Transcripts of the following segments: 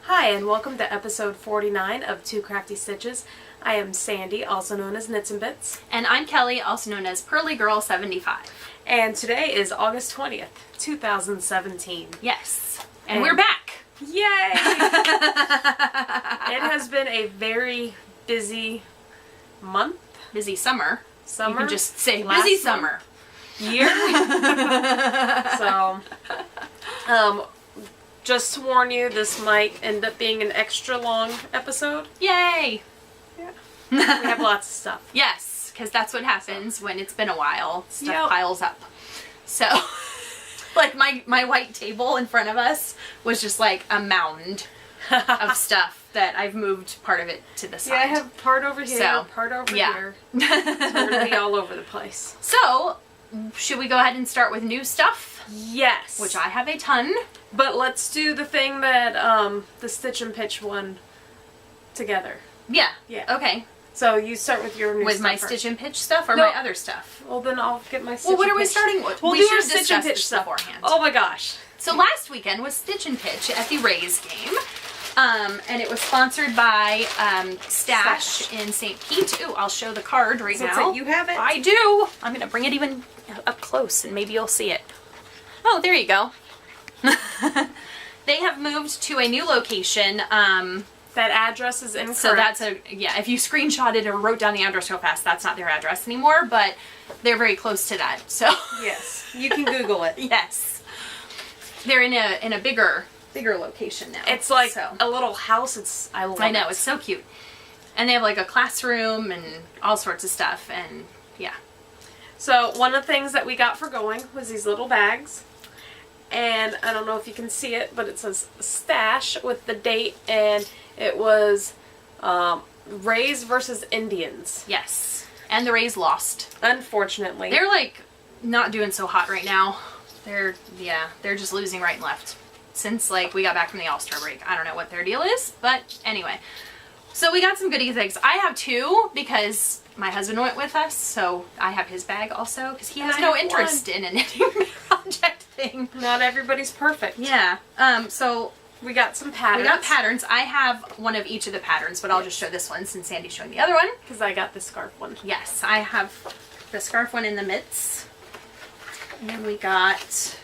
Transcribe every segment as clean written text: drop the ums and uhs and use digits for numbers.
Hi, and welcome to episode 49 of Two Crafty Stitches. I am Sandy, also known as Knits and Bits. And I'm Kelly, also known as Pearly Girl 75. And today is August 20th, 2017. Yes. And we're back! Yay! It has been a very busy month. Busy summer. Summer? You can just say Last busy month? summer. Year. Just to warn you, this might end up being an extra long episode. Yay! Yeah. We have lots of stuff. Yes, because that's what happens when it's been a while. Stuff Yep. piles up. So, like my white table in front of us was just like a mound of stuff that I've moved part of it to the side. Yeah, I have part over here, So, part over yeah. here. So we're going to be all over the place. So, should we go ahead and start with new stuff? Yes. Which I have a ton. But let's do the thing that the Stitch and Pitch one together. Yeah. Yeah. Okay. So you start with your new With stuff my first. Stitch and Pitch stuff or No. my other stuff? Well, then I'll get my Stitch Well, what and are we Pitch. starting with? We'll We do should our have Stitch and discussed Pitch this stuff. beforehand. Oh my gosh. So last weekend was Stitch and Pitch at the Rays game. And it was sponsored by Stash in St. Pete. Ooh, I'll show the card right So it's now. like you have it? I do. I'm going to bring it even up close and maybe you'll see it. Oh, there you go. They have moved to a new location. That address is incorrect. So that's yeah, if you screenshotted or wrote down the address real fast, that's not their address anymore, but they're very close to that. So Yes. You can Google it. yes. They're in a bigger location now. It's like so. a little house. I love I know, it. it's so cute. And they have like a classroom and all sorts of stuff and yeah. So one of the things that we got for going was these little bags. And I don't know if you can see it, but it says Stash with the date, and it was Rays versus Indians. Yes. And the Rays lost. Unfortunately. They're like not doing so hot right now. They're just losing right and left. Since like we got back from the All-Star break. I don't know what their deal is, but anyway. So we got some goodie things. I have two because my husband went with us, so I have his bag also because he has I no have interest in a knitting project thing. Not everybody's perfect. Yeah. So We got some patterns. we got patterns. I have one of each of the patterns, but I'll just show this one since Sandy's showing the other one. Because I got the scarf one. Yes, I have the scarf one in the mitts. And we got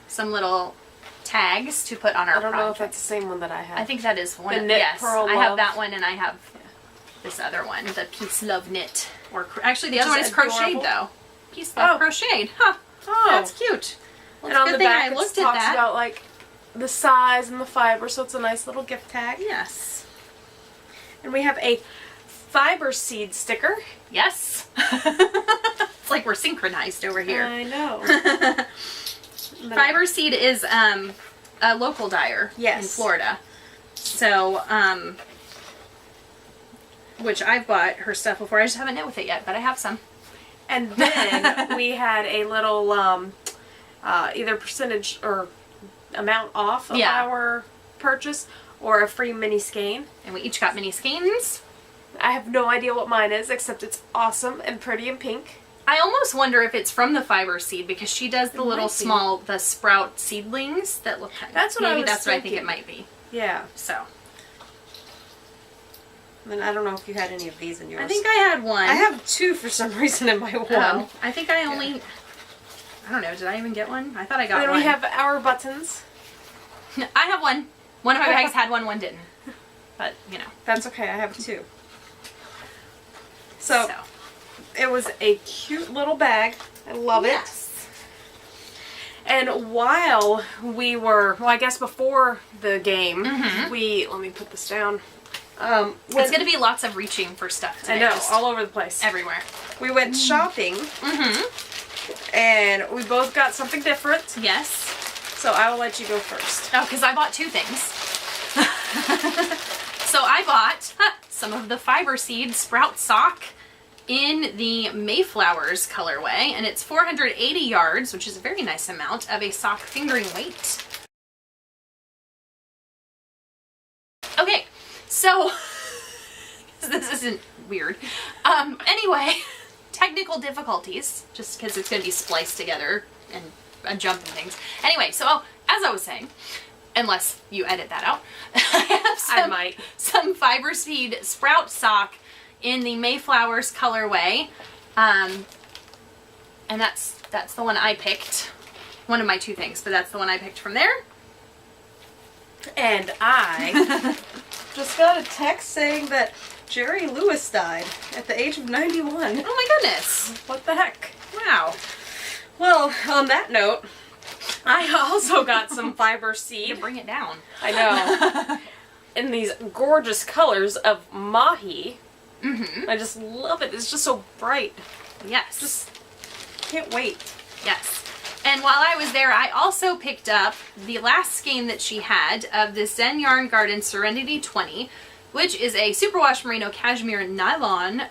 some little tags to put on our I don't know if project. that's the same one that I have. I think that is one. The Knit yes, Pearl I have Love. that one, and I have this other one, the Peace Love Knit. Or actually, the Which other one is is crocheted adorable. though. Peace Love Oh. crocheted. Huh? Oh. That's cute. Well, And it's on a the good thing back I it looked at talks that. about like the size and the fiber, so it's a nice little gift tag. Yes. And we have a fiber seed sticker. Yes. It's like we're synchronized over here. I know. Fiber Seed is a local dyer Yes. in Florida. So, which I've bought her stuff before. I just haven't knit with it yet, but I have some. And then we had a little either percentage or amount off of Yeah. our purchase or a free mini skein. And we each got mini skeins. I have no idea what mine is, except it's awesome and pretty and pink. I almost wonder if it's from the Fiber Seed because she does the It little might be. small, the sprout seedlings that look kind of, That's what I maybe was that's what I think thinking. it might be. Yeah. So, And then I don't know if you had any of these in yours. I think I had one. I have two for some reason in my one. Oh, I think I only, I don't know, did I even get one? I thought I got Then one. we have our buttons. I have one. One of my bags had one didn't. But, you know. That's okay, I have two. So, it was a cute little bag. I love Yes. it. And while we were, well, I guess before the game, Mhm. let me put this down. It's going to be lots of reaching for stuff today. I know, just all over the place. everywhere. We went shopping, Mm-hmm. and we both got something different. Yes. So I will let you go first. Oh, because I bought two things. So I bought some of the Fiber Seed Sprout Sock in the Mayflowers colorway, and it's 480 yards, which is a very nice amount of a sock fingering weight. Okay, so this isn't weird. Anyway, technical difficulties, just because it's going to be spliced together and I'm jumping things. Anyway, so as I was saying, unless you edit that out, I have some Fiber Speed Sprout sock in the Mayflowers colorway. And that's the one I picked. One of my two things, but that's the one I picked from there. And I just got a text saying that Jerry Lewis died at the age of 91. Oh my goodness. What the heck? Wow. Well, on that note, I also got some Fiber Seed. You bring it down. I know. In these gorgeous colors of Mahi. Mm-hmm. I just love it. It's just so bright. Yes. Just can't wait. Yes. And while I was there, I also picked up the last skein that she had of the Zen Yarn Garden Serenity 20, which is a superwash merino cashmere nylon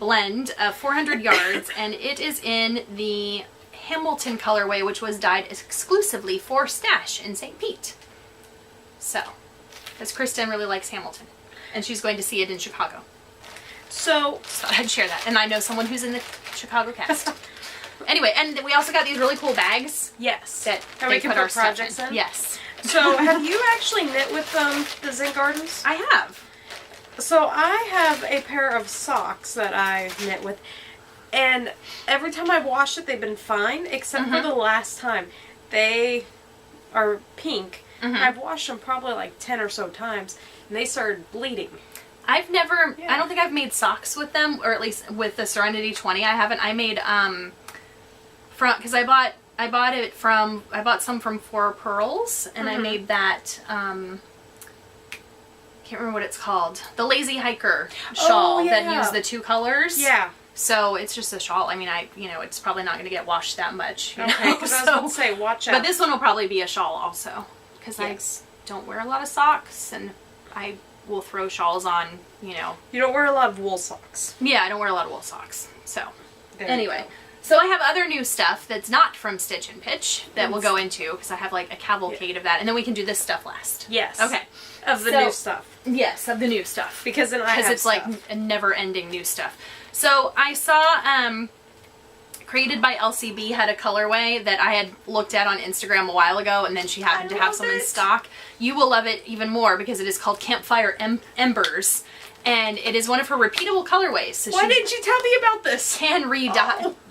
blend of 400 yards, and it is in the Hamilton colorway, which was dyed exclusively for Stash in St. Pete. So, because Kristen really likes Hamilton, and she's going to see it in Chicago. So I'd share that. And I know someone who's in the Chicago cast. Anyway, and we also got these really cool bags. yes, That we can put put our projects stuff in. Yes. So have you actually knit with the Zen Gardens? I have. So I have a pair of socks that I knit with, and every time I've washed it, they've been fine, except for the last time. They are pink. I've washed them probably like 10 or so times, and they started bleeding. I've never, Yeah. I don't think I've made socks with them, or at least with the Serenity 20. I haven't. I made, because I bought some from Four Pearls, and I made that, can't remember what it's called. The Lazy Hiker shawl that yeah. used the two colors. Yeah. So it's just a shawl. I mean, it's probably not going to get washed that much. Okay, because I was going to say, watch out. But this one will probably be a shawl also, because Yes. I don't wear a lot of socks, and I will throw shawls on, You don't wear a lot of wool socks. Yeah, I don't wear a lot of wool socks. So, There you anyway. go. So I have other new stuff that's not from Stitch and Pitch that we'll go into, because I have like a cavalcade of that, and then we can do this stuff last. Yes. Okay. Of the So- new stuff. Yes, of the new stuff. Because then I have Because it's like stuff. a never-ending new stuff. So I saw, Created by LCB had a colorway that I had looked at on Instagram a while ago, and then she happened to have love some in it. stock. You will love it even more because it is called Campfire Embers, and it is one of her repeatable colorways. So Why she didn't you tell me about this? can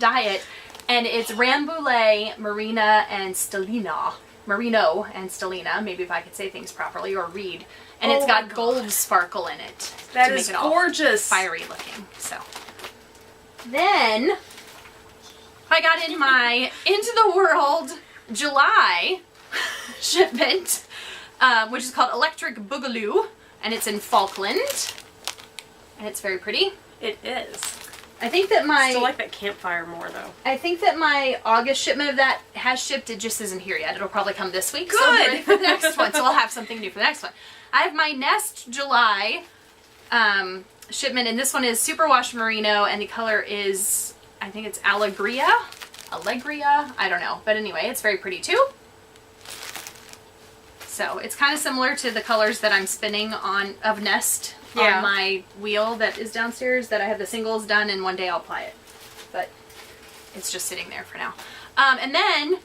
dye it, and it's Rambouillet, Marina, and Stellina. Merino and Stellina, maybe if I could say things properly or read. And it's Oh got my gold sparkle in it That to is make it all gorgeous. fiery looking. So then I got in my Into the World July shipment, which is called Electric Boogaloo, and it's in Falkland, and it's very pretty. It is. I think that I still like that campfire more, though. I think that my August shipment of that has shipped. It just isn't here yet. It'll probably come this week. So I'm Good. ready for the next one. So I'll have something new for the next one. I have my Nest July shipment, and this one is Superwash Merino, and the color is, I think it's Allegria? I don't know. But anyway, it's very pretty too. So it's kind of similar to the colors that I'm spinning on of Nest on my wheel that is downstairs that I have the singles done, and one day I'll apply it. But it's just sitting there for now. And then,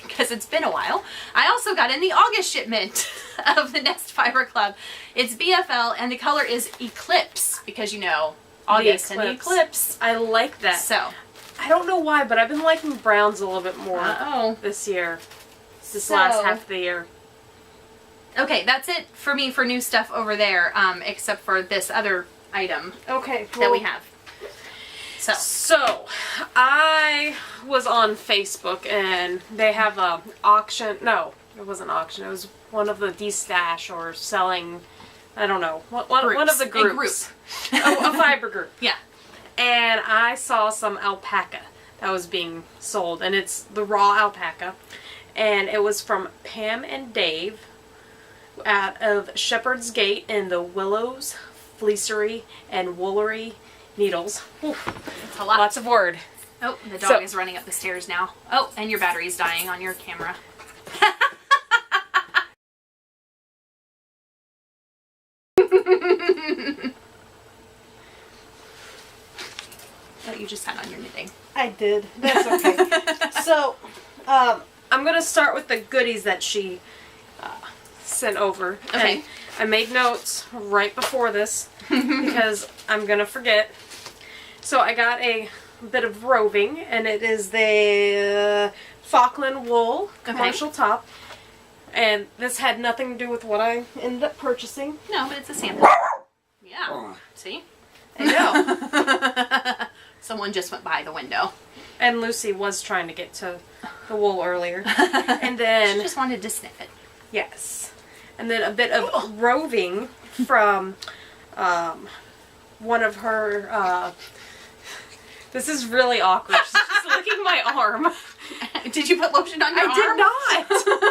because it's been a while, I also got in the August shipment of the Nest Fiber Club. It's BFL, and the color is Eclipse, because August and the eclipse. I like that. So, I don't know why, but I've been liking browns a little bit more uh-oh. this year. This So- last half of the year. Okay, that's it for me for new stuff over there, except for this other item Okay. that we have. So, I was on Facebook, and they have a auction. No, it wasn't auction. It was one of the de-stash or selling. I don't know. One of the groups. A fiber group. Yeah. And I saw some alpaca that was being sold, and it's the raw alpaca, and it was from Pam and Dave out of Shepherd's Gate in the Willows, Fleecery, and Woolery Needles. Whew. It's a lot. Lots of word. Oh, the dog is running up the stairs now. Oh, and your battery's dying on your camera. Oh, you just sat on your knitting. I did. That's okay. So, I'm going to start with the goodies that she sent over. Okay. And I made notes right before this because I'm going to forget. So I got a bit of roving, and it is the Falkland wool commercial top. And this had nothing to do with what I ended up purchasing. No, but it's a sample. Yeah. See? I know. Someone just went by the window. And Lucy was trying to get to the wool earlier. And then... She just wanted to sniff it. Yes. And then a bit of roving from one of her... this is really awkward. She's just licking my arm. Did you put lotion on your arm? I did not.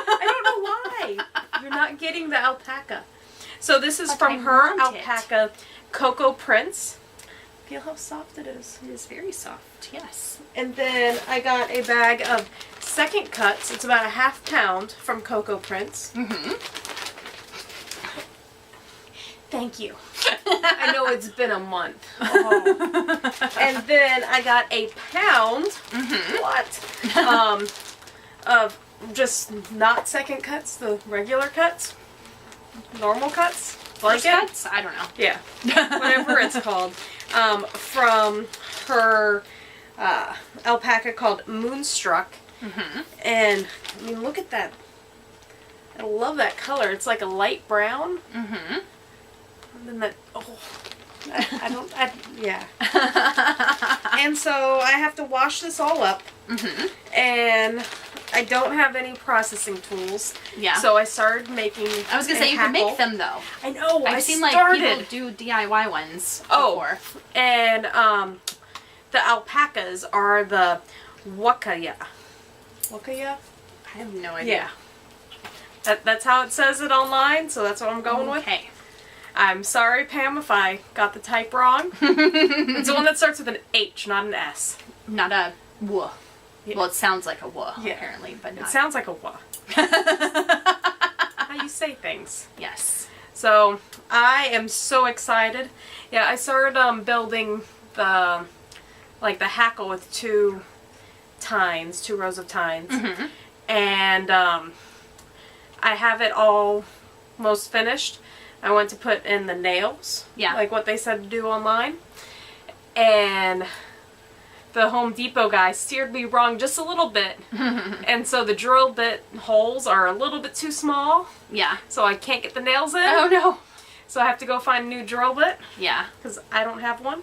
I don't know why. You're not getting the alpaca. So this is But from I her want it. alpaca Cocoa Prints. Feel how soft it is. It is very soft, yes. And then I got a bag of second cuts. It's about a ½ pound from Cocoa Prints. Mm-hmm. Thank you. I know it's been a month. Oh. And then I got a pound. What? Of just not second cuts, the regular cuts, normal cuts, First blanket. cuts? I don't know. Yeah, whatever it's called. From her alpaca called Moonstruck. Mm-hmm. And I mean, look at that. I love that color. It's like a light brown. Mm-hmm. And then that, yeah. And so I have to wash this all up. Mm-hmm. And I don't have any processing tools. Yeah. So I started making I was gonna say you can make them though. I know. I've seen like people do DIY ones before. And the alpacas are the Wakaya. Wakaya? I have no idea. Yeah. That's how it says it online, so that's what I'm going with. Okay. I'm sorry, Pam, if I got the type wrong. It's the one that starts with an H, not an S. Not a w. Yeah. Well, it sounds like a w, Yeah. apparently, but It not. sounds like a wa. How you say things. Yes. So, I am so excited. Yeah, I started building the hackle with two rows of tines. Mm-hmm. And I have it almost finished. I went to put in the nails. Yeah. Like what they said to do online. And the Home Depot guy steered me wrong just a little bit. And so the drill bit holes are a little bit too small. Yeah. So I can't get the nails in. Oh no. So I have to go find a new drill bit. Yeah. Because I don't have one.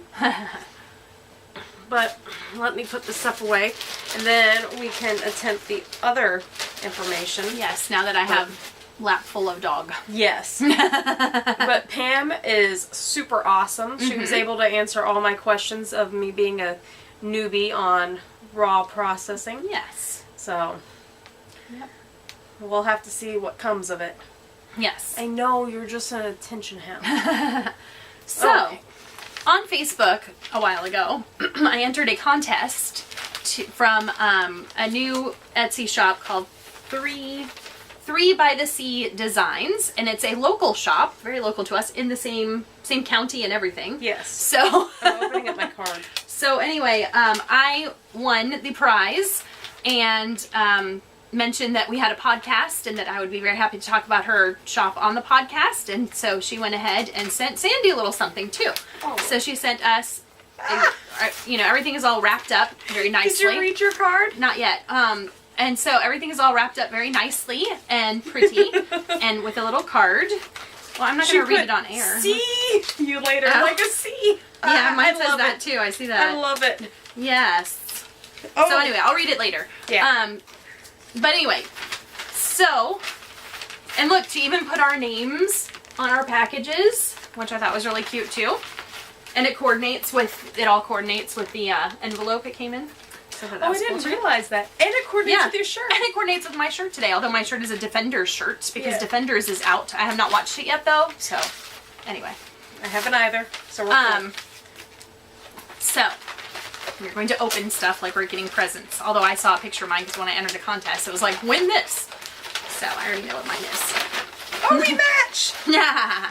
But let me put this stuff away. And then we can attempt the other information. Yes, now that I have lap full of dog. Yes. But Pam is super awesome. She was able to answer all my questions of me being a newbie on raw processing. Yes. So, Yep. we'll have to see what comes of it. Yes. I know you're just an attention hound. So, Okay. on Facebook a while ago, I entered a contest from a new Etsy shop called Three by the Sea Designs, and it's a local shop, very local to us, in the same county and everything. Yes. So, I'm opening up my card. so anyway, I won the prize and mentioned that we had a podcast and that I would be very happy to talk about her shop on the podcast. And so she went ahead and sent Sandy a little something too. Oh. So she sent us, everything is all wrapped up very nicely. Did you read your card? Not yet. And so everything is all wrapped up very nicely and pretty and with a little card. Well, I'm not going to read it on air. See you later, Oh. like a C. Yeah, mine I says love that it. too. I see that. I love it. Yes. Oh. So anyway, I'll read it later. Yeah. But anyway, so, and look, she even put our names on our packages, which I thought was really cute too. And it all coordinates with the envelope it came in. So that I was didn't cool too. realize that. And it coordinates Yeah. with your shirt. And it coordinates with my shirt today, although my shirt is a Defenders shirt because Yeah. Defenders is out. I have not watched it yet though, so anyway. I haven't either. So we're cool. So, we're going to open stuff like we're getting presents. Although I saw a picture of mine because when I entered a contest, it was like, win this. So, I already know what mine is. Oh, we match! Yeah.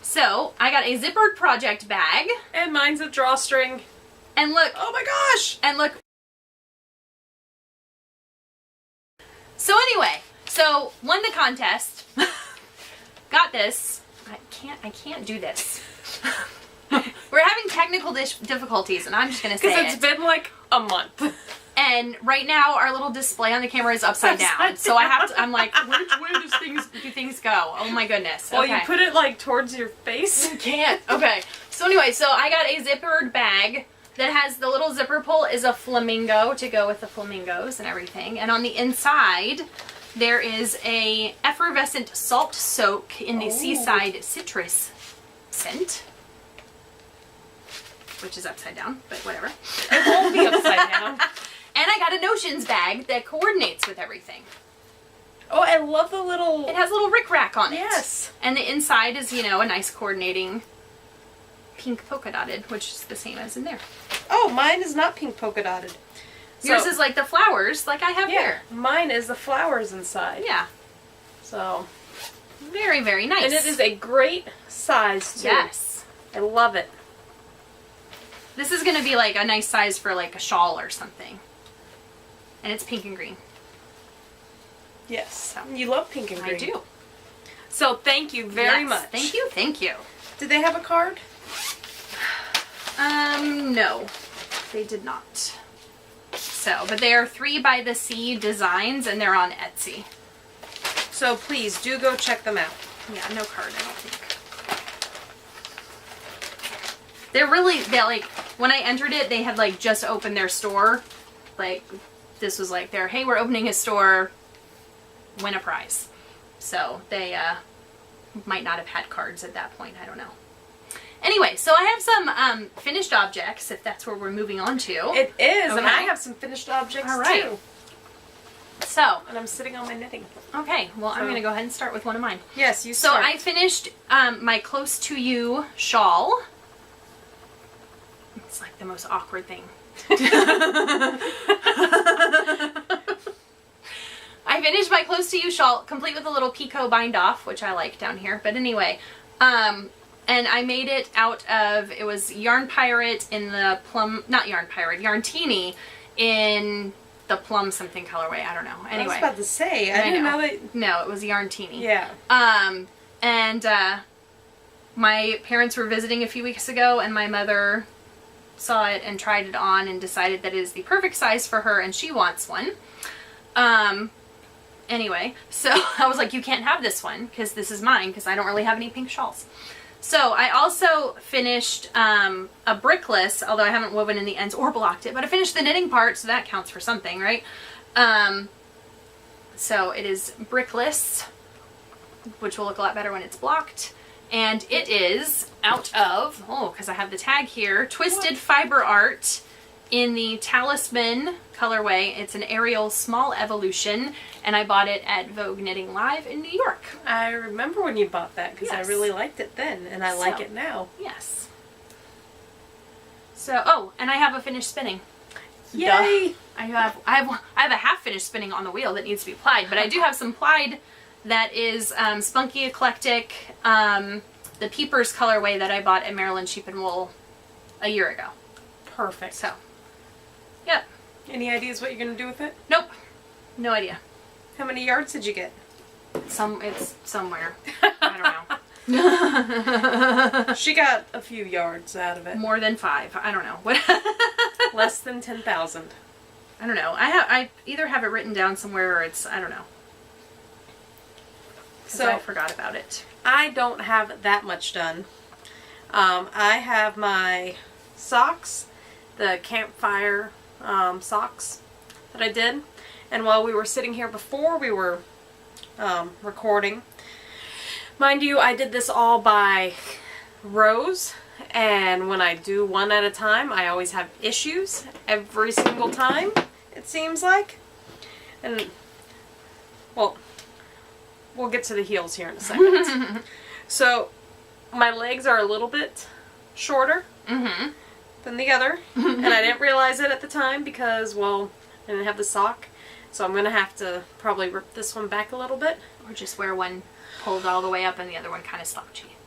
So, I got a zippered project bag. And mine's a drawstring. And look, Oh my gosh! and look, So anyway, so won the contest. Got this. I can't do this. We're having technical difficulties, and I'm just gonna say Because it's been like a month. And right now, our little display on the camera is upside down. So I have to. I'm like, which way do things go? Oh my goodness. Well, Okay. you put it like towards your face. You can't. Okay. So anyway, so I got a zippered bag that has the little zipper pull is a flamingo to go with the flamingos and everything. And on the inside, there is a effervescent salt soak in the seaside citrus scent. Which is upside down, but whatever. It won't be upside down. And I got a notions bag that coordinates with everything. Oh, I love the little... It has a little rickrack on it. Yes. And the inside is, you know, a nice coordinating pink polka dotted, which is the same as in there. Oh, mine is not pink polka dotted. Yours is like the flowers, like I have here. Mine is the flowers inside. Yeah. So... Very, very nice. And it is a great size, too. Yes. I love it. This is going to be like a nice size for like a shawl or something. And it's pink and green. Yes. So. You love pink and green. I do. So thank you very Yes, much. Thank you, thank you. Did they have a card? No. They did not. So, but they are 3 by the Sea designs and they're on Etsy. So please do go check them out. Yeah, no card, I don't think. They're like, when I entered it, they had like just opened their store. Like, this was like their, hey, we're opening a store, win a prize. So they might not have had cards at that point, I don't know. Anyway, so I have some finished objects, if that's where we're moving on to. It is, and Okay. I have some finished objects All right. too. So, And I'm sitting on my knitting. okay, well, I'm So- going to go ahead and start with one of mine. Yes, you So start. I finished my Close to You shawl. It's like the most awkward thing. I finished my Close to You shawl, complete with a little picot bind off, which I like down here. But anyway, and I made it out of, it was Yarn Pirate in the plum, not Yarn Pirate, Yarntini in the plum something colorway. I don't know. I was Anyway. about to say, I didn't know that... No, it was Yarntini. Yeah. And my parents were visiting a few weeks ago, and my mother saw it and tried it on and decided that it is the perfect size for her, and she wants one. Anyway, so I was like, you can't have this one, because this is mine, because I don't really have any pink shawls. So I also finished a brickless, although I haven't woven in the ends or blocked it, but I finished the knitting part, so that counts for something, right? So it is brickless, which will look a lot better when it's blocked. And it is out of, because I have the tag here, Twisted Fiber Art in the Talisman colorway. It's an Ariel Small Evolution, and I bought it at Vogue Knitting Live in New York. I remember when you bought that, because Yes. I really liked it then, and I like So. it now. Yes. So, and I have a finished spinning. Yay! I have a half finished spinning on the wheel that needs to be plied, but I do have some plied that is Spunky Eclectic, the Peepers colorway that I bought at Maryland Sheep and Wool a year ago. Perfect. So, yep. Any ideas what you're going to do with it? Nope. No idea. How many yards did you get? It's somewhere. I don't know. She got a few yards out of it. More than 5. I don't know. What? Less than 10,000. I don't know. I either have it written down somewhere or it's, I don't know. So I forgot about it. I don't have that much done. I have my socks, the campfire socks that I did. And while we were sitting here before we were recording, mind you, I did this all by rows. And when I do one at a time, I always have issues every single time, it seems like. And, well, we'll get to the heels here in a second. So, my legs are a little bit shorter than the other. And I didn't realize it at the time because, well, I didn't have the sock. So I'm going to have to probably rip this one back a little bit. Or just wear one pulled all the way up and the other one kind of slouchy.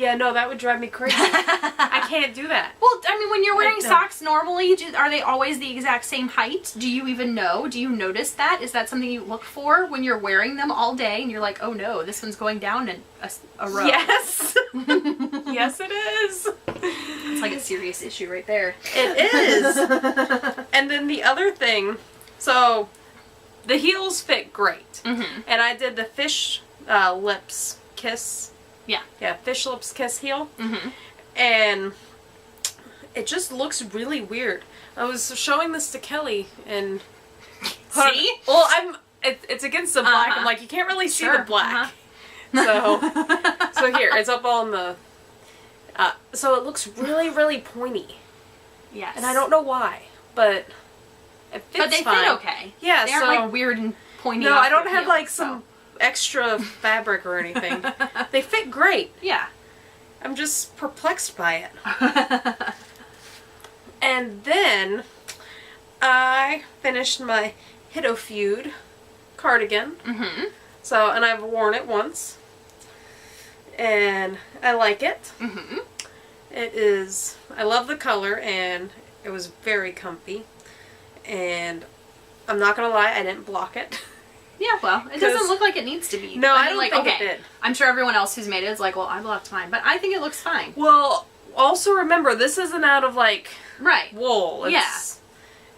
Yeah, no, that would drive me crazy. I can't do that. Well, I mean, when you're wearing don't. socks normally, are they always the exact same height? Do you even know? Do you notice that? Is that something you look for when you're wearing them all day and you're like, oh no, this one's going down in a row? Yes. Yes, it is. It's like a serious issue right there. It is. And then the other thing, so the heels fit great. Mm-hmm. And I did the fish lips kiss. Yeah. Yeah, fish lips kiss heel. Mm-hmm. And it just looks really weird. I was showing this to Kelly and... See? Well, it's against the black. Uh-huh. I'm like, you can't really see Sure. the black. Uh-huh. So here, it's up on the... so it looks really, really pointy. Yes. And I don't know why, but it fits But they fine. fit okay. Yeah, They aren't so... like weird and pointy. No, off I don't your have heel, like so. some extra fabric or anything. They fit great. Yeah. I'm just perplexed by it. And then I finished my Hiddo Feud cardigan. Mm-hmm. So, and I've worn it once. And I like it. Mm-hmm. It is, I love the color and it was very comfy. And I'm not gonna lie, I didn't block it. Yeah, well, it doesn't look like it needs to be. No, I mean, don't think it did. I'm sure everyone else who's made it is like, well, I blocked mine, but I think it looks fine. Well, also remember, this isn't out of like Right. wool. Yeah.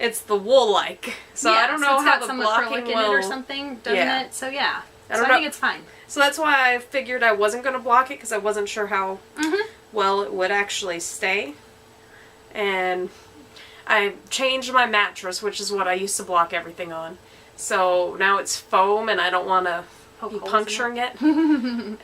It's the wool-like. So yeah, I don't know it's how got the some blocking acrylic in will... it or something, doesn't Yeah. it? So yeah. I So don't I know. think it's fine. So that's why I figured I wasn't going to block it because I wasn't sure how Mm-hmm. well it would actually stay. And I changed my mattress, which is what I used to block everything on. So now it's foam and I don't want to be puncturing it.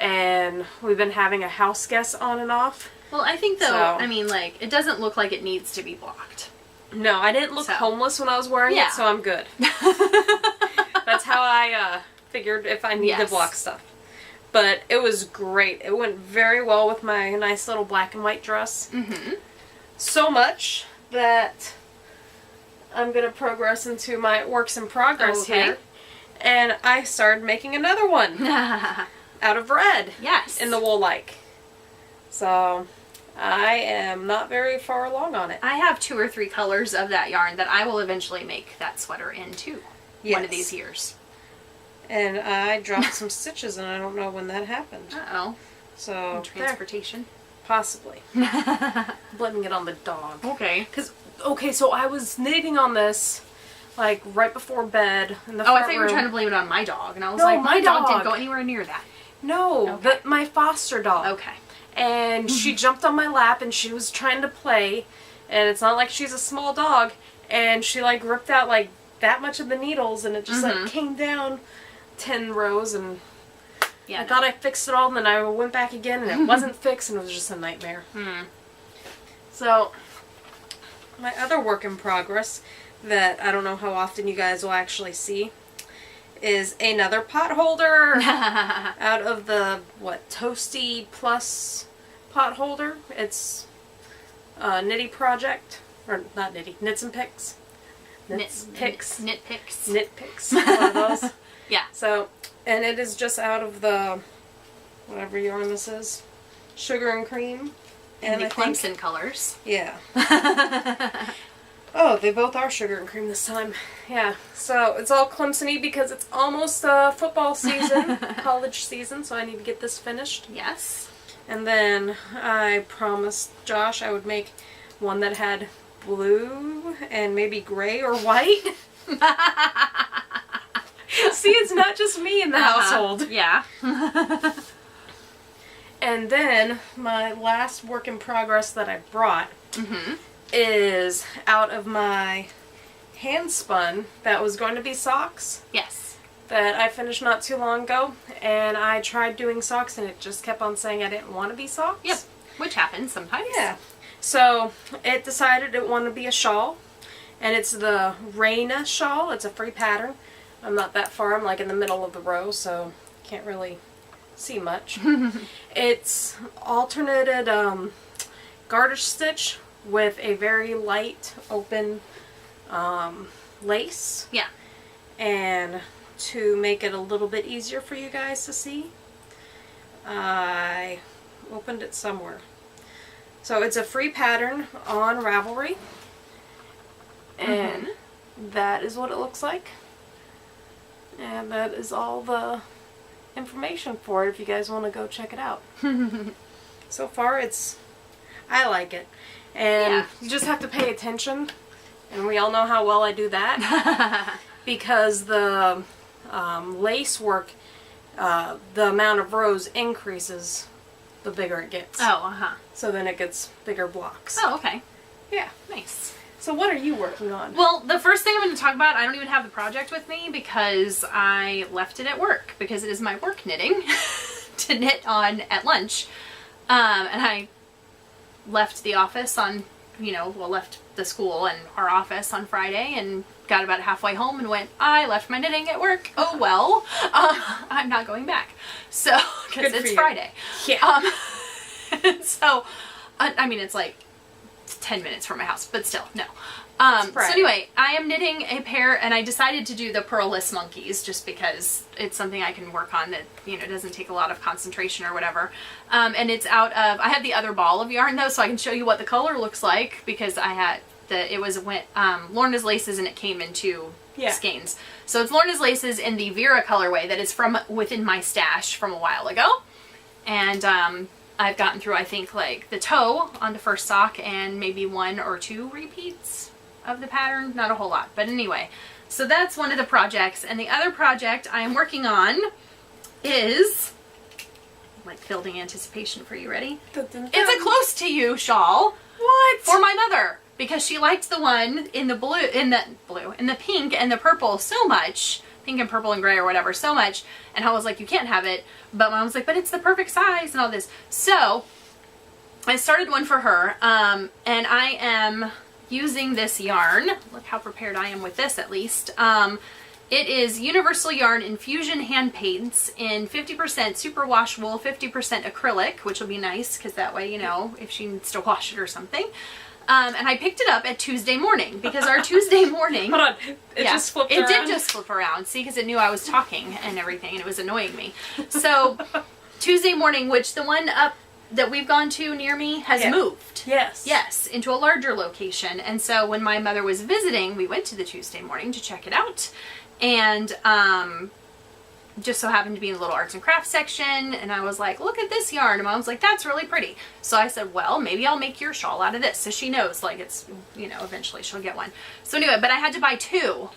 And we've been having a house guest on and off. Well, I think though, So- I mean, like, it doesn't look like it needs to be blocked. No, I didn't look So. homeless when I was wearing Yeah. it, so I'm good. That's how I figured if I need to Yes. block stuff. But it was great. It went very well with my nice little black and white dress. Mm-hmm. So much that I'm going to progress into my works in progress Okay. here. And I started making another one out of red Yes. in the wool-like. So I am not very far along on it. I have 2 or 3 colors of that yarn that I will eventually make that sweater in too. One of Yes. these years. And I dropped some stitches and I don't know when that happened. Uh-oh. So, there, Transportation. possibly. Blaming it on the dog. Okay. Because, okay, so I was knitting on this, like, right before bed in the Oh, I front thought you were room. trying to blame it on my dog, and I was No, like, my my dog dog. didn't go anywhere near that. No, Okay. my foster dog. Okay. And she jumped on my lap and she was trying to play. And it's not like she's a small dog. And she, like, ripped out, like, that much of the needles and it just, like, came down 10 rows and... Yeah. I thought I fixed it all, and then I went back again, and it wasn't fixed, and it was just a nightmare. So, my other work in progress, that I don't know how often you guys will actually see, is another pot holder out of the, Toasty Plus pot holder. It's a Knitty Project, or not Knitty, Knits and Picks. Knit Picks. Knit picks. Knit Picks, one of those. Yeah. So, and it is just out of the, whatever yarn this is, Sugar and Cream. And the I think- Clemson colors. Yeah. Oh, they both are Sugar and Cream this time. Yeah. So, it's all Clemson-y because it's almost football season, college season, so I need to get this finished. Yes. And then I promised Josh I would make one that had blue and maybe gray or white. See, it's not just me in the household. Yeah. And then my last work in progress that I brought is out of my hand spun that was going to be socks Yes. that I finished not too long ago. And I tried doing socks and it just kept on saying I didn't want to be socks. Yep. Which happens sometimes. Yeah. So it decided it wanted to be a shawl. And it's the Raina shawl. It's a free pattern. I'm not that far. I'm like in the middle of the row, so can't really see much. It's alternated garter stitch with a very light open lace. Yeah. And to make it a little bit easier for you guys to see, I opened it somewhere. So it's a free pattern on Ravelry. And that is what it looks like. And that is all the information for it if you guys want to go check it out. So far I like it. And you just have to pay attention. And we all know how well I do that. Because the lace work, the amount of rows increases the bigger it gets. Oh, So then it gets bigger blocks. Oh, okay. Yeah. Nice. So what are you working on? Well, the first thing I'm going to talk about, I don't even have the project with me because I left it at work because it is my work knitting to knit on at lunch. And I left the office on, left the school and our office on Friday and got about halfway home and went, I left my knitting at work. Oh, well, I'm not going back. So, because it's Friday. Yeah. So, I mean, it's like 10 minutes from my house, but still, no. So anyway, I am knitting a pair, and I decided to do the Purleless Monkeys just because it's something I can work on that, doesn't take a lot of concentration or whatever. And it's out of, I have the other ball of yarn though, so I can show you what the color looks like because I had Lorna's Laces and it came in two skeins. So it's Lorna's Laces in the Vera colorway that is from within my stash from a while ago. And, I've gotten through, I think, like the toe on the first sock and maybe 1 or 2 repeats of the pattern. Not a whole lot, but anyway. So that's one of the projects. And the other project I am working on is, like, building anticipation for you. Ready? It's a close to you shawl. What? For my mother. Because she liked the one in the pink and the purple so much. Pink and purple and gray or whatever so much, and I was like, you can't have it, but Mom was like, but it's the perfect size and all this. So I started one for her, and I am using this yarn. Look how prepared I am with this, at least. It is Universal Yarn Infusion Hand Paints in 50% superwash wool, 50% acrylic, which will be nice because that way, if she needs to wash it or something. And I picked it up at Tuesday morning because our Tuesday morning... Hold on. It just flipped around? It did just flip around. See, because it knew I was talking and everything and it was annoying me. So, Tuesday morning, which the one up that we've gone to near me has moved. Yes. Yes, into a larger location. And so when my mother was visiting, we went to the Tuesday morning to check it out. And, just so happened to be in the little arts and crafts section, and I was like, look at this yarn, and Mom was like, that's really pretty. So I said, well, maybe I'll make your shawl out of this, so she knows, like, it's, eventually she'll get one. So anyway, but I had to buy 2.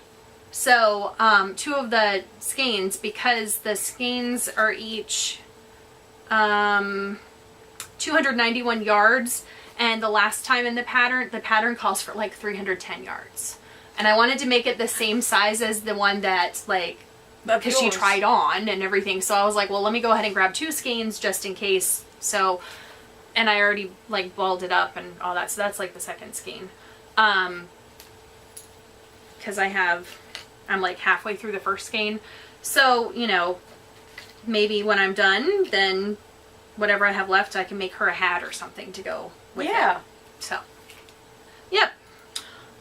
So, 2 of the skeins, because the skeins are each 291 yards, and the last time in the pattern calls for like 310 yards. And I wanted to make it the same size as the one that, like, because she tried on and everything. So I was like, well, let me go ahead and grab 2 skeins just in case. So, and I already like balled it up and all that. So that's like the second skein. Because I'm like halfway through the first skein. So, maybe when I'm done, then whatever I have left, I can make her a hat or something to go with it. So, yep.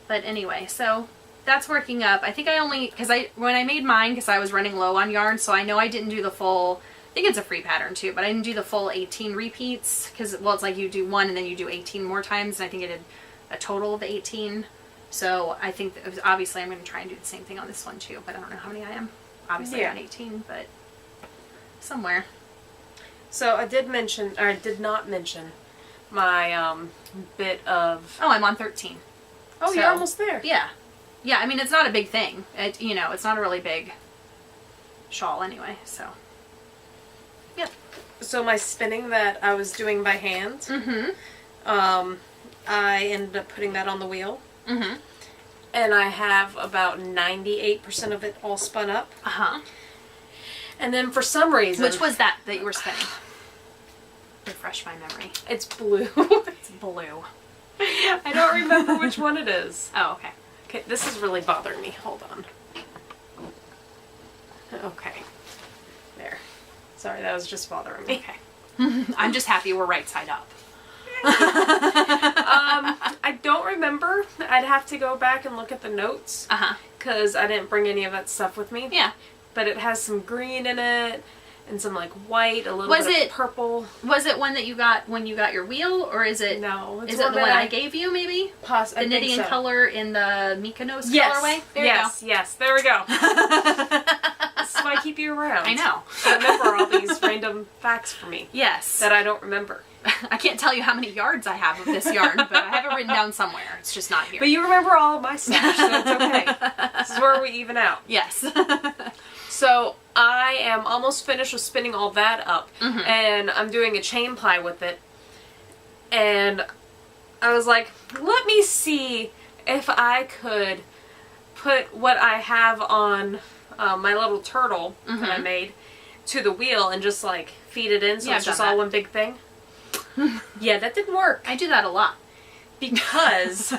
But anyway, so... that's working up. I think when I made mine, because I was running low on yarn, so I know I didn't do the full, I think it's a free pattern too, but I didn't do the full 18 repeats, because, well, it's like you do 1 and then you do 18 more times, and I think I did a total of 18. So I think, obviously I'm going to try and do the same thing on this one too, but I don't know how many I am. Obviously I got 18, but somewhere. So I did not mention my bit of... Oh, I'm on 13. Oh, so, you're almost there. Yeah. Yeah, I mean, it's not a big thing. It's not a really big shawl anyway, so. Yep. So my spinning that I was doing by hand, I ended up putting that on the wheel. Mm-hmm. And I have about 98% of it all spun up. Uh-huh. And then for some reason... Which was that you were spinning? Refresh my memory. It's blue. It's blue. I don't remember which one it is. Oh, okay. Okay, this is really bothering me. Hold on. Okay. There. Sorry, that was just bothering me. Okay. I'm just happy we're right side up. I don't remember. I'd have to go back and look at the notes. Uh-huh. Because I didn't bring any of that stuff with me. Yeah. But it has some green in it. and some like white, a little Was bit it- of purple. Was it one that you got when you got your wheel, or is it? No, it's Is it one the that one I gave you? Maybe I the think knitting so. and color in the Mykonos Yes. colorway. There Yes, there we go. you go. This is why I keep you around. I know. To remember all these random facts for me Yes. that I don't remember. I can't tell you how many yards I have of this yarn, but I have it written down somewhere. It's just not here. But you remember all of my stuff, so it's okay. This is where we even out. Yes. So I am almost finished with spinning all that up, Mhm. and I'm doing a chain ply with it. And I was like, let me see if I could put what I have on my little turtle that I Mhm. made to the wheel and just like feed it in so Yeah, it's I've just done all that. one big thing. Yeah, that didn't work I do that a lot. because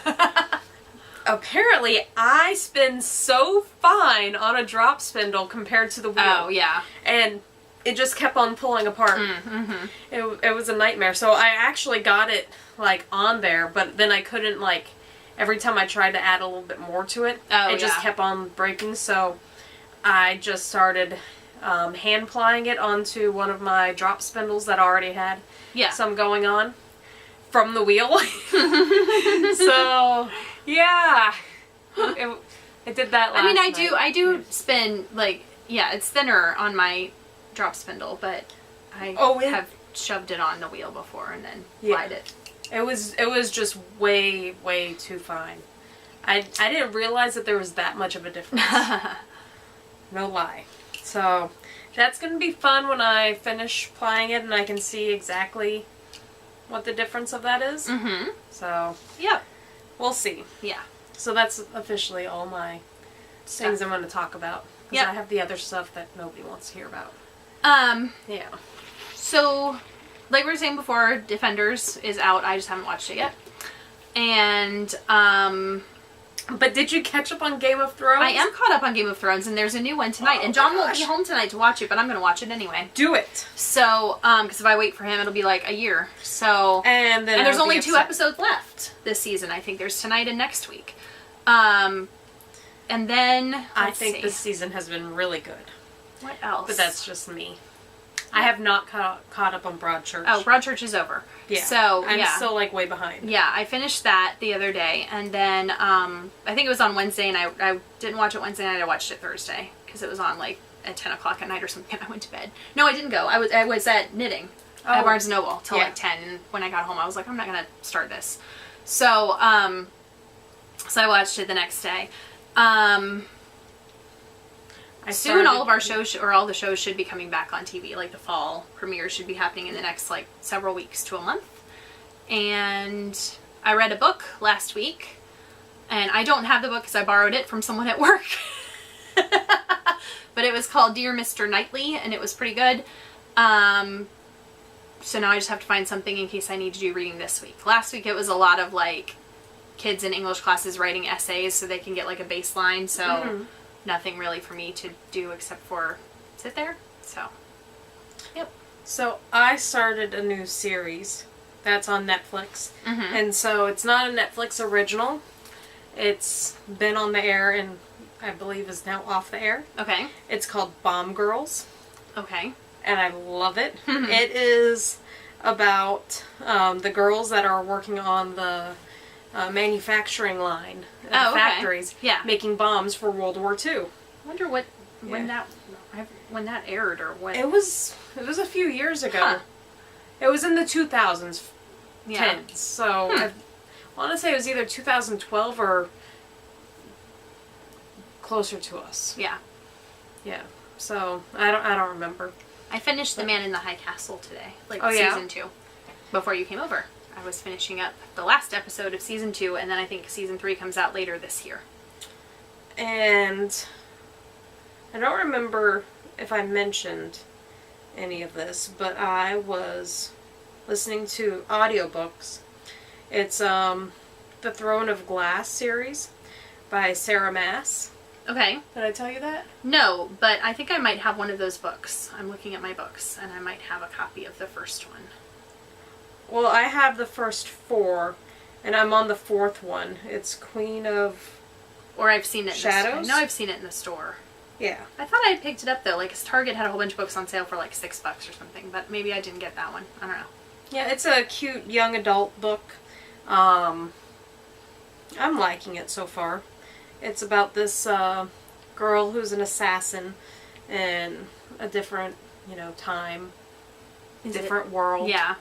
apparently I spin so fine on a drop spindle compared to the wheel. Oh yeah. And it just kept on pulling apart. Mm-hmm. It was a nightmare. So I actually got it like on there, but then I couldn't like every time I tried to add a little bit more to it, Oh, it just yeah. kept on breaking. So I just started hand plying it onto one of my drop spindles that already had Yeah. some going on from the wheel. So yeah, it did that. Last I mean, night. I do spin like it's thinner on my drop spindle, but I have shoved it on the wheel before and then plied it. It was just way too fine. I didn't realize that there was that much of a difference. No lie. So that's gonna be fun when I finish plying it and I can see exactly what the difference of that is. Mm-hmm. So Yep. we'll see. Yeah. So that's officially all my things I'm going to talk about. Because Yep. I have the other stuff that nobody wants to hear about. Yeah. So, like we were saying before, Defenders is out. I just haven't watched it yet. And, But did you catch up on Game of Thrones? I am caught up on Game of Thrones, and there's a new one tonight. Oh and John my won't be gosh. home tonight to watch it, but I'm going to watch it anyway. Do it. So, because if I wait for him, it'll be like a year. So, And then and there's I'll be only 2 upset. episodes left this season. I think there's tonight and next week. And then I let's think see. this season has been really good. What else? But that's just me. I have not caught up on Broadchurch. Oh, Broadchurch is over. yeah. So I'm yeah. still like way behind. Yeah, I finished that the other day, and then I think it was on Wednesday, and I didn't watch it Wednesday night. I watched it Thursday because it was on like at 10 o'clock at night or something. And I went to bed. No, I didn't go. I was at knitting at Oh. Barnes and Noble till Yeah. like 10. And when I got home, I was like, I'm not gonna start this. So so I watched it the next day. Soon, all of our shows or all the shows should be coming back on TV. Like the fall premiere should be happening in the next like several weeks to a month. And I read a book last week, and I don't have the book because I borrowed it from someone at work. But it was called Dear Mr. Knightley, and it was pretty good. So now I just have to find something in case I need to do reading this week. Last week it was a lot of like kids in English classes writing essays so they can get like a baseline. So. Mhm. Nothing really for me to do except for sit there. So, yep. So I started a new series that's on Netflix. Mm-hmm. And so it's not a Netflix original. It's been on the air and I believe is now off the air. Okay. It's called Bomb Girls. Okay. And I love it. It is about the girls that are working on the manufacturing line at Oh, the okay. factories Yeah. making bombs for World War II. I wonder when Yeah. that aired or what. It was a few years ago. Huh. It was in the 2000s, Yeah. 10s. So I want to say it was either 2012 or closer to us. Yeah. Yeah. So I don't remember. I finished The Man in the High Castle today, like Oh, yeah? season 2, before you came over. I was finishing up the last episode of season 2, and then I think season 3 comes out later this year. And I don't remember if I mentioned any of this, but I was listening to audiobooks. It's The Throne of Glass series by Sarah Maas. Okay. Did I tell you that? No, but I think I might have one of those books. I'm looking at my books, and I might have a copy of the first one. Well, I have the first 4, and I'm on the 4th one. It's Queen of... Or I've seen it in Shadows? I know I've seen it in the store. Yeah. I thought I had picked it up though. Like Target had a whole bunch of books on sale for like $6 or something, but maybe I didn't get that one. I don't know. Yeah, it's a cute young adult book. I'm liking it so far. It's about this girl who's an assassin in a different, time, different world. Yeah.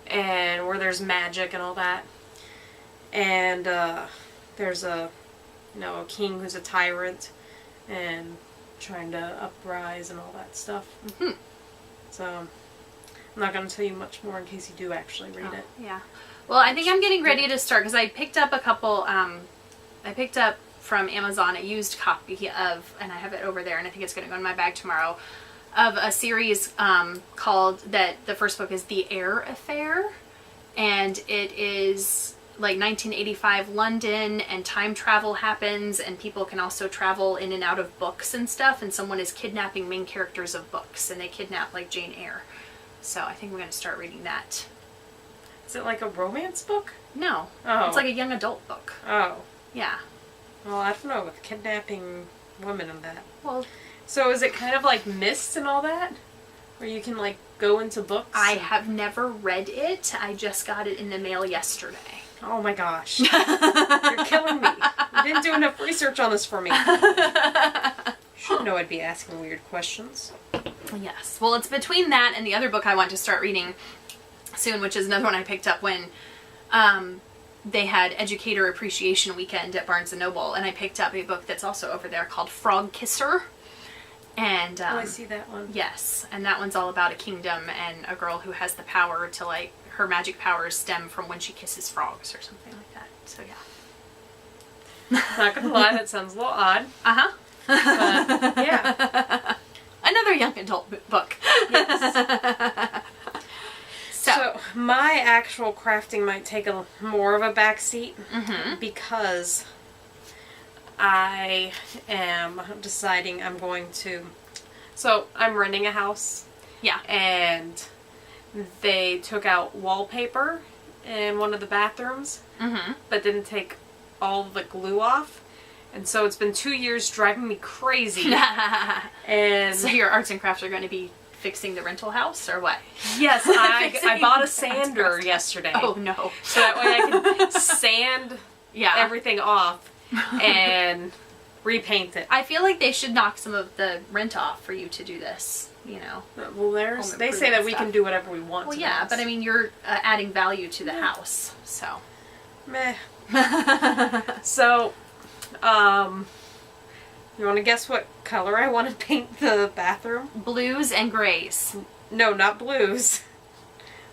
And where there's magic and all that. And there's a king who's a tyrant and trying to uprise and all that stuff. Mm-hmm. So I'm not going to tell you much more in case you do actually read it. Yeah. Well, I think I'm getting ready to start because I picked up a couple. I picked up from Amazon a used copy of, and I have it over there, and I think it's going to go in my bag tomorrow, of a series called, that the first book is The Air Affair, and it is like 1985 London, and time travel happens, and people can also travel in and out of books and stuff, and someone is kidnapping main characters of books, and they kidnap like Jane Eyre. So I think we're going to start reading that. Is it like a romance book? No. Oh. It's like a young adult book. Oh. Yeah. Well, I don't know, with kidnapping women and that. Well, So is it kind of like Mist and all that? Where you can like go into books? I have never read it. I just got it in the mail yesterday. Oh my gosh. You're killing me. You didn't do enough research on this for me. Should know I'd be asking weird questions. Yes. Well, it's between that and the other book I want to start reading soon, which is another one I picked up when they had Educator Appreciation Weekend at Barnes & Noble, and I picked up a book that's also over there called Frog Kisser. And Oh, I see that one. yes, and that one's all about a kingdom and a girl who has the power to, like, her magic powers stem from when she kisses frogs or something like that. So yeah. Not gonna lie, that sounds a little odd. Uh-huh. But yeah. Another young adult book. Yes. So my actual crafting might take a more of a backseat because I am deciding I'm going to. So I'm renting a house. Yeah. And they took out wallpaper in one of the bathrooms, but didn't take all the glue off. And so it's been 2 years driving me crazy. And So your arts and crafts are going to be fixing the rental house, or what? yes, I Fixing bought a the sander contrast. yesterday. Oh no. So that way I can sand Yeah. everything off and repaint it. I feel like they should knock some of the rent off for you to do this, you know. Well, Home they say that improvement we stuff. can do whatever we want Well, to yeah, the house. but I mean, you're adding value to the house, so. Meh. So, you want to guess what color I want to paint the bathroom? Blues and grays. No, not blues.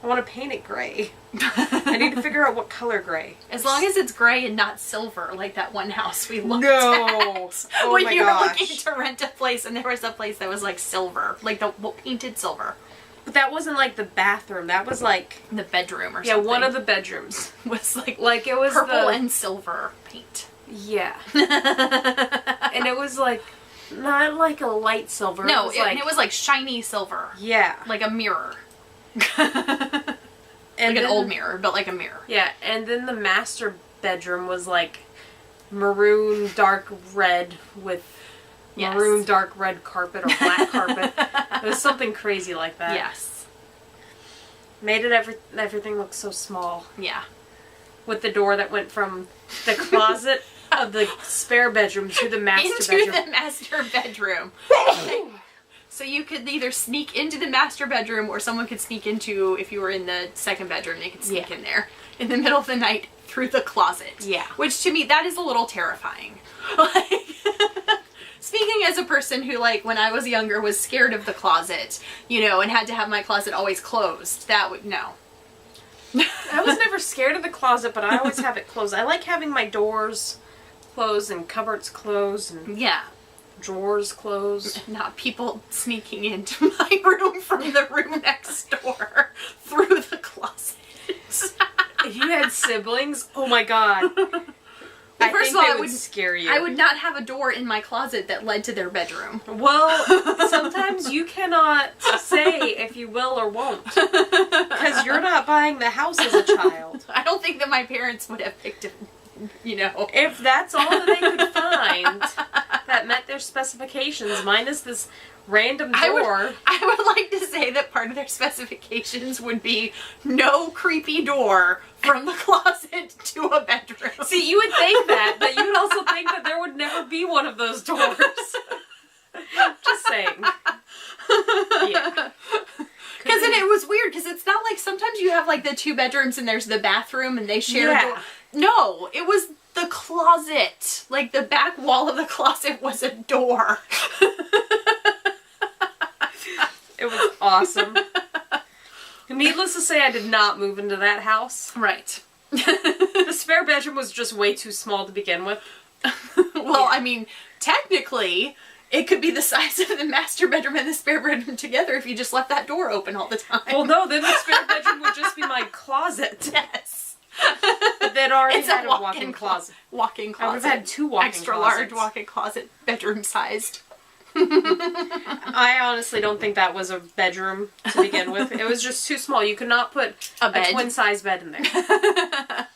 I want to paint it gray. I need to figure out what color gray. As long as it's gray and not silver, like that one house we looked No. at. Oh when my you were gosh. looking to rent a place, and there was a place that was like silver, like the painted silver. But that wasn't like the bathroom. That was like The bedroom or yeah, something. one of the bedrooms. was like Like it was purple the and silver paint. yeah, and it was like not like a light silver. No, it was it was like shiny silver, yeah, like a mirror, and like then, an old mirror, but like a mirror. Yeah, and then the master bedroom was like maroon dark red with Yes. maroon dark red carpet or black carpet. It was something crazy like that. Yes. Made it everything look so small. Yeah. With the door that went from the closet of the spare bedroom to the master Into bedroom. the master bedroom. So you could either sneak into the master bedroom, or someone could sneak into, if you were in the second bedroom, they could sneak Yeah. in there in the middle of the night through the closet. Yeah. Which to me, that is a little terrifying. Like, speaking as a person who, like, when I was younger was scared of the closet, you know, and had to have my closet always closed, that would, no. I was never scared of the closet, but I always have it closed. I like having my doors closed and cupboards closed and Yeah. drawers closed. Not people sneaking into my room from the room next door through the closet. If you had siblings, oh my god. I first think of all, they I would would- scare you. I would not have a door in my closet that led to their bedroom. Well, sometimes you cannot say if you will or won't. Because you're not buying the house as a child. I don't think that my parents would have picked it, you know. If that's all that they could find, that met their specifications. Mine is this random door. I would like to say that part of their specifications would be no creepy door from the closet to a bedroom. See, you would think that, but you would also think that there would never be one of those doors. Just saying. Yeah. Because then it was weird, because it's not like sometimes you have like the 2 bedrooms and there's the bathroom and they share a door. No, it was the closet. Like the back wall of the closet was a door. It was awesome. Needless to say, I did not move into that house. Right. The spare bedroom was just way too small to begin with. Well, I mean, technically, it could be the size of the master bedroom and the spare bedroom together if you just left that door open all the time. Well, no, then the spare bedroom would just be my closet. Yes. But they'd already It's had a a walk-in closet. Walk-in closet. I would have had 2 walk-in Extra closets. large walk-in closet, bedroom sized. I honestly don't think that was a bedroom to begin with. It was just too small. You could not put A bed? twin-size bed in there.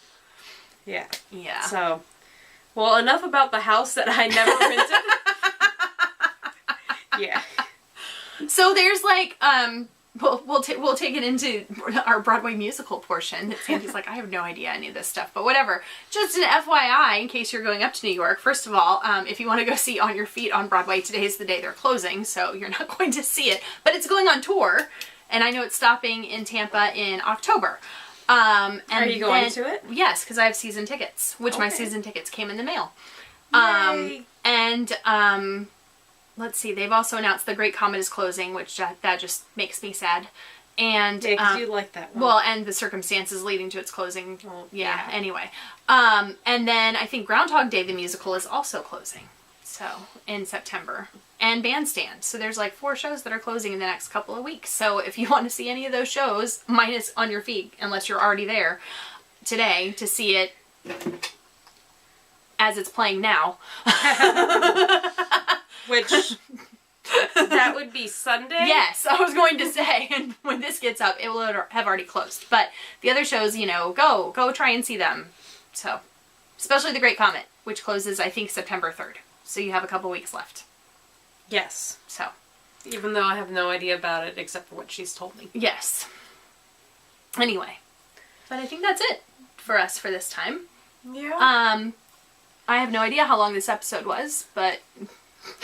Yeah. Yeah. So, well, enough about the house that I never rented. Yeah. So there's like, we'll take it into our Broadway musical portion. That Sandy's like, I have no idea any of this stuff, but whatever. Just an FYI, in case you're going up to New York, first of all, if you want to go see On Your Feet on Broadway, today is the day they're closing, so you're not going to see it. But it's going on tour, and I know it's stopping in Tampa in October. And Are you going to it? Yes, because I have season tickets, which my Okay. season tickets came in the mail. Yay. And let's see, they've also announced The Great Comet is closing, which that just makes me sad. And Yeah, because you like that one. well, and the circumstances leading to its closing. Well, yeah. yeah. Anyway, and then I think Groundhog Day the musical is also closing, so in September, and Bandstand. So there's like 4 shows that are closing in the next couple of weeks. So if you want to see any of those shows, minus On Your Feet, unless you're already there today to see it as it's playing now. Which, that would be Sunday? Yes, I was going to say, and when this gets up, it will have already closed. But the other shows, you know, go try and see them. So, especially The Great Comet, which closes, I think, September 3rd. So you have a couple weeks left. Yes. So, Even though I have no idea about it except for what she's told me. yes. Anyway, but I think that's it for us for this time. Yeah. I have no idea how long this episode was, but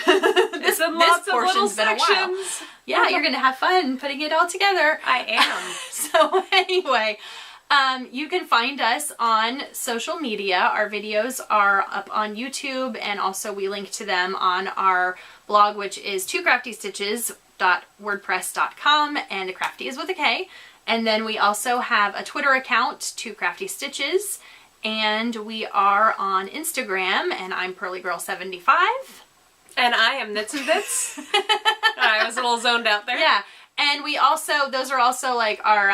It's in lots of little portion's been a while. sections. Yeah, you're gonna have fun putting it all together. I am. So anyway, you can find us on social media. Our videos are up on YouTube, and also we link to them on our blog, which is twocraftystitches.wordpress.com, and crafty is with a K. And then we also have a Twitter account, Two Crafty Stitches, and we are on Instagram, and I'm PearlyGirl75. And I am Knits and Bits. I was a little zoned out there. Yeah, and we also, those are also like our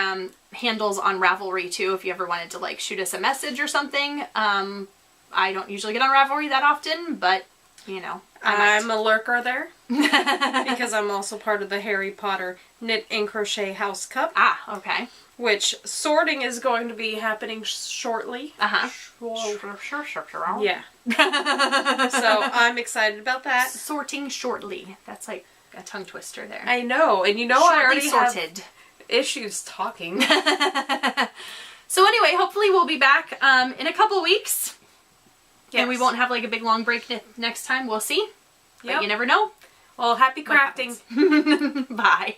handles on Ravelry too, if you ever wanted to like shoot us a message or something. I don't usually get on Ravelry that often, but you know, I'm a lurker there. Because I'm also part of the Harry Potter Knit and Crochet House Cup. Ah, okay. Which sorting is going to be happening shortly. Uh-huh. Yeah. So I'm excited about that. Sorting shortly. That's like a tongue twister there. I know, and you know I already have issues talking. So anyway, hopefully we'll be back in a couple weeks. Yes. And we won't have like a big long break next time. We'll see. But Yep. you never know. Well, happy crafting. Bye.